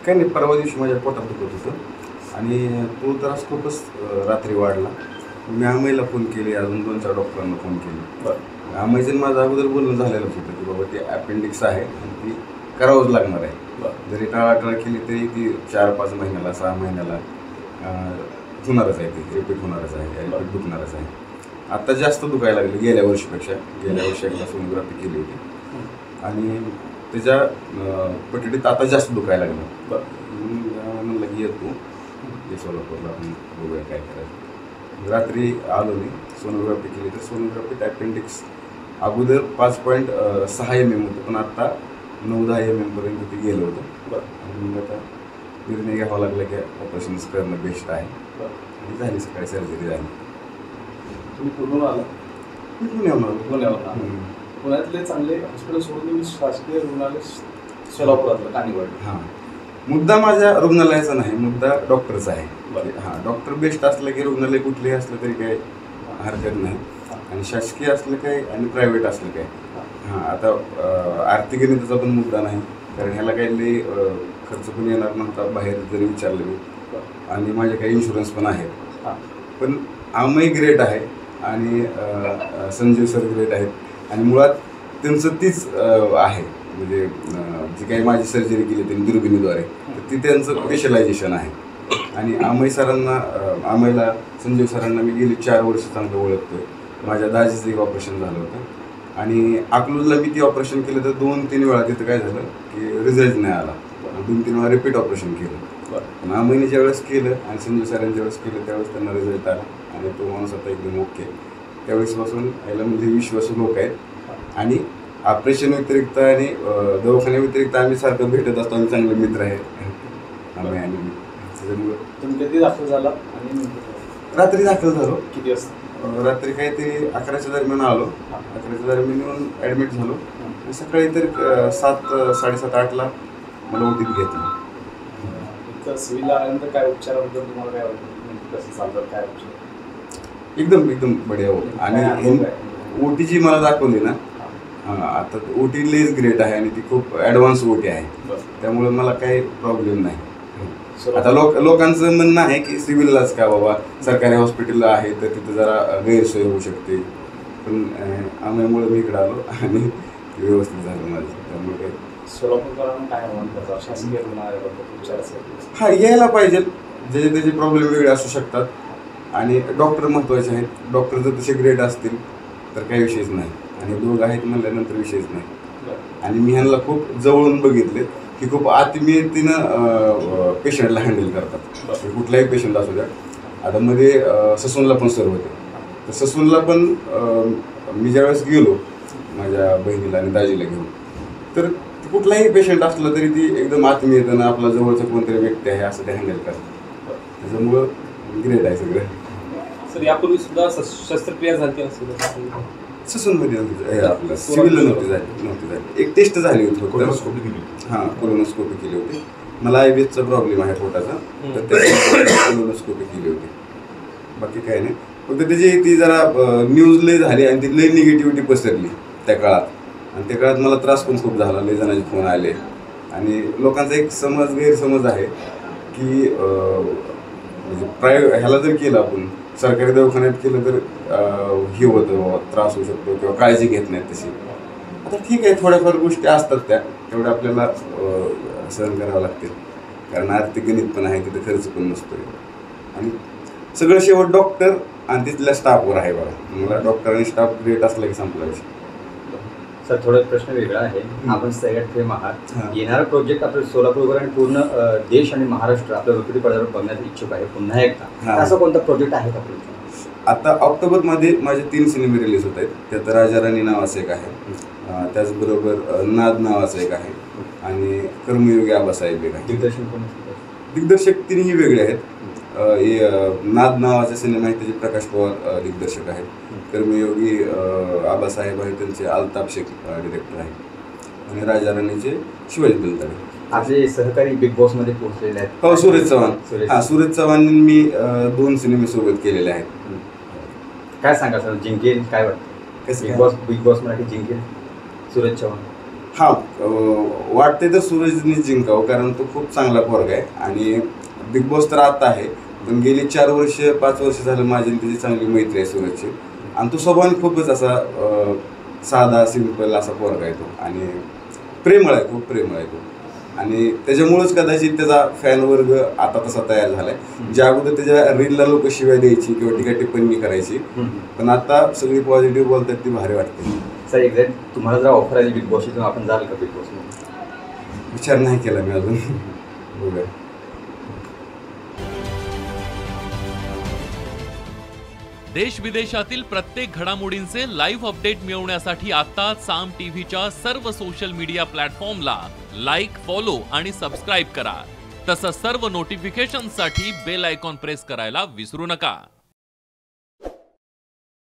काय नाही, परवा दिवशी माझ्या पोटात दुखत होतं आणि तो त्रास खूपच रात्री वाढला. मी आम्हाला फोन केले, अजून 2-4 डॉक्टरांना फोन केले. आम्हाचं माझं अगोदर बोलणं झालेलंच होतं की बाबा ते अपेंडिक्स आहे आणि ती करावंच लागणार आहे. जरी टाळाटाळ केली तरी ती 4-5 महिन्याला 6 महिन्याला होणारच आहे, ती रिपीट होणारच आहे, रिपीट दुखणारच आहे. आत्ता जास्त दुखायला लागले गेल्या वर्षीपेक्षा. गेल्या वर्षी एकदा सोनोग्राफी केली होती आणि त्याच्या पटडीत आता जास्त दुखायला लागलं. म्हणलं की येतो ते सोलापूरला, आपण बघूया काय करायचं. रात्री आलो मी, सोनोग्राफी केली तर सोनोग्राफीत अपेंडिक्स अगोदर 5.6 mm होतं, पण आत्ता 9-10 mm पर्यंत ते गेलं होतं. आणि मग आता निर्णय घ्यावा लागला की ऑपरेशन्स करणं बेस्ट आहे. आणि झाली सकाळी सर्जरी झाली. तुम्ही पुण्याहून आला? मी पुण्यावर पुण्यातले चांगले हॉस्पिटल सोडून तुम्ही शासकीय रुग्णालय सोलापुरातलं का निवडलं? हां, मुद्दा माझ्या रुग्णालयाचा नाही, मुद्दा डॉक्टरचा आहे. हां, डॉक्टर बेस्ट असलं की रुग्णालय कुठलंही असलं तरी काही हरकत नाही. आणि शासकीय असलं काय आणि प्रायव्हेट असलं काय. हां, आता आर्थिक गणिताचा पण मुद्दा नाही, कारण ह्याला काही लई खर्च पण येणार नव्हता बाहेर जरी विचारलं मी. आणि माझे काही इन्शुरन्स पण आहेत. पण आम्ही ग्रेट आहे आणि संजीव सर ग्रेट आहेत. आणि मुळात त्यांचं तीच आहे, म्हणजे जी काही माझी सर्जरी केली त्यांनी दुर्बिणीद्वारे, तर ती त्यांचं स्पेशलायझेशन आहे. आणि आम्ही आम्हाला संजीव सरांना मी गेली 4 वर्ष चांगलं ओळखतोय. माझ्या दाजीचं एक ऑपरेशन झालं होतं आणि अकलूजला मी ती ऑपरेशन केलं तर 2-3 वेळा तिथं काय झालं की रिझल्ट नाही आला. 2-3 वेळा रिपीट ऑपरेशन केलं. पण आम्ही ज्यावेळेस केलं आणि संजीव सरांनी ज्यावेळेस केलं त्यावेळेस त्यांना रिझल्ट आला आणि तो माणूस आता एकदम ओके. त्यावेळेसपासून याला म्हणजे विश्वासू लोक आहेत. आणि ऑपरेशन व्यतिरिक्त आणि दवाखान्या व्यतिरिक्त आम्ही सारखं भेटत असतो. आम्ही चांगले मित्र आहे आम्ही. आणि त्याच्यामुळं तुम्ही कधी दाखल झाला? आणि रात्री दाखल झालो. किती वाजता? रात्री काहीतरी 11च्या दरम्यान आलो. 11च्या दरम्यान येऊन ॲडमिट झालो. आणि सकाळी तर 7-7:30-8ला मला ओटीत घेतलं. इथं सिव्हिलला आल्यानंतर काय उपचाराबद्दल तुम्हाला काय वाटतं? कसं चालतं, काय उपचार? एकदम बढिया हो. आणि ओटी जी मला दाखवली ना, आता ओटी लेस ग्रेट आहे आणि ती खूप ॲडव्हान्स ओटी आहे. त्यामुळे मला काही प्रॉब्लेम नाही. आता लोकांचं म्हणणं आहे की सिव्हिललाच का बाबा, सरकारी हॉस्पिटलला आहे तर तिथं जरा गैरसोय होऊ शकते. पण आम्हामुळे मी इकडं आलो आणि व्यवस्थित झालं माझं. त्यामुळे काही सोलापूरकरांना काय म्हणतात शासकीय रुग्णालयाबद्दल उपचारासाठी? हां, यायला पाहिजे. ज्याचे त्याचे प्रॉब्लेम वेगळे असू शकतात आणि डॉक्टर महत्त्वाचे आहेत. डॉक्टर जर तसे ग्रेट असतील तर काही विषयच नाही. आणि दोघं आहेत म्हणल्यानंतर विषयच नाही. आणि मी ह्यांना खूप जवळून बघितले की खूप आत्मीयतेनं पेशंटला हँडल करतात. कुठलाही पेशंट असू द्या. आता मध्ये ससूनला पण सर होते. तर ससूनला पण मी ज्यावेळेस गेलो माझ्या बहिणीला आणि दाजीला घेऊन, तर कुठलाही पेशंट असलं तरी ती एकदम आत्मीयतेनं आपला जवळचं कोणतरी व्यक्ती आहे असं ते हँडल करतात. त्याच्यामुळं ग्रेट आहे सगळं. सर, यापूर्वी सुद्धा शस्त्रक्रिया झाली असेल? ससूनमध्ये आपलं सिव्हिलला नव्हती झाली. एक टेस्ट झाली होती फक्त. कोलोनोस्कोपी केली? हां, कोलोनोस्कोपी केली होती. मला IBSचा प्रॉब्लेम आहे पोटाचा, तर त्याची कोलोनोस्कोपी केली होती. बाकी काय नाही. फक्त त्याची ती जरा न्यूज लय झाली आणि ती लय निगेटिव्हिटी पसरली त्या काळात. आणि त्या काळात मला त्रास पण खूप झाला. लय जणांचे फोन आले आणि लोकांचा एक गैरसमज आहे की म्हणजे ह्याला जर केलं आपण सरकारी दवाखान्यात केलं तर हे होतं बाबा, त्रास होऊ शकतो किंवा काळजी घेत नाहीत तशी. आता ठीक आहे, थोड्याफार गोष्टी असतात त्या तेवढ्या आपल्याला सहन करावं लागतील. कारण आर्थिक गणित पण आहे, तिथे खर्च पण नसतो. आणि सगळं शेवट डॉक्टर आणि तिथल्या स्टाफवर आहे बघा. मला डॉक्टर आणि स्टाफ ग्रेट असला की संपला विषय. सर, थोडा प्रश्न वेगळा आहे. आपण सगळ्यात फेम आहात. येणारा प्रोजेक्ट आपलं सोलापूर आणि पूर्ण देश आणि महाराष्ट्र आपल्या वृत्ती पडद्यावर बघण्यात इच्छुक आहे पुन्हा एकदा. असा कोणता प्रोजेक्ट आहे का? आता ऑक्टोबरमध्ये माझे 3 सिनेमे रिलीज होत आहेत. त्यात राजा राणी नावाचं एक आहे, त्याचबरोबर नाद नावाचं एक आहे आणि कर्मयोगी आबासाहेब एक आहे. दिग्दर्शक तिन्ही वेगळे आहेत. नाद नावाचा सिनेमा आहे, त्याचे प्रकाश पवार दिग्दर्शक आहेत. कर्मयोगी आबासाहेब आहे, त्यांचे अल्ताफ शेख डिरेक्टर आहेत. आणि राजा राणीचे शिवाजी दलताडे. आपले सहकारी बिग बॉसमध्ये पोहोचलेले आहेत. हो, सूरज चव्हाण. हां, सूरज चव्हाण मी 2 सिनेमे सोबत केलेले आहेत. काय सांगा सर, जिंकेल काय वाटतं? बिग बॉस मराठी जिंकेल सूरज चव्हाण? हा वाटते तर सूरजनी जिंकावं, कारण तो खूप चांगला पोरगा आहे आणि बिग बॉस तर आता आहे, पण गेली 4 वर्ष 5 वर्ष झालं माझी त्याची चांगली मैत्री आहे सूरजची. आणि तो स्वभावाने खूपच असा साधा सिंपल असा पोरगा आहे तो आणि प्रेमळ आहे, खूप प्रेमळ आहे तो. आणि त्याच्यामुळंच कदाचित त्याचा फॅन वर्ग आता तसा तयार झालाय. ज्या अगोदर त्याच्या रीलला लोक शिव्या द्यायची किंवा टीका टिप्पणी करायची, पण आता सगळी पॉझिटिव्ह बोलतात, ती भारी वाटते. सर एक्झॅक्ट तुम्हाला जर ऑफर आली बिग बॉसची तर आपण जाल का बिग बॉसमध्ये? विचार नाही केला मी अजून. बघा. देश विदेशातील प्रत्येक घडामोडींचे लाईव्ह अपडेट मिळवण्यासाठी आता साम टीव्हीच्या सर्व सोशल मीडिया प्लॅटफॉर्मला लाईक, फॉलो आणि सबस्क्राईब करा. तसंच सर्व नोटिफिकेशनसाठी बेल आयकॉन प्रेस करायला विसरू नका.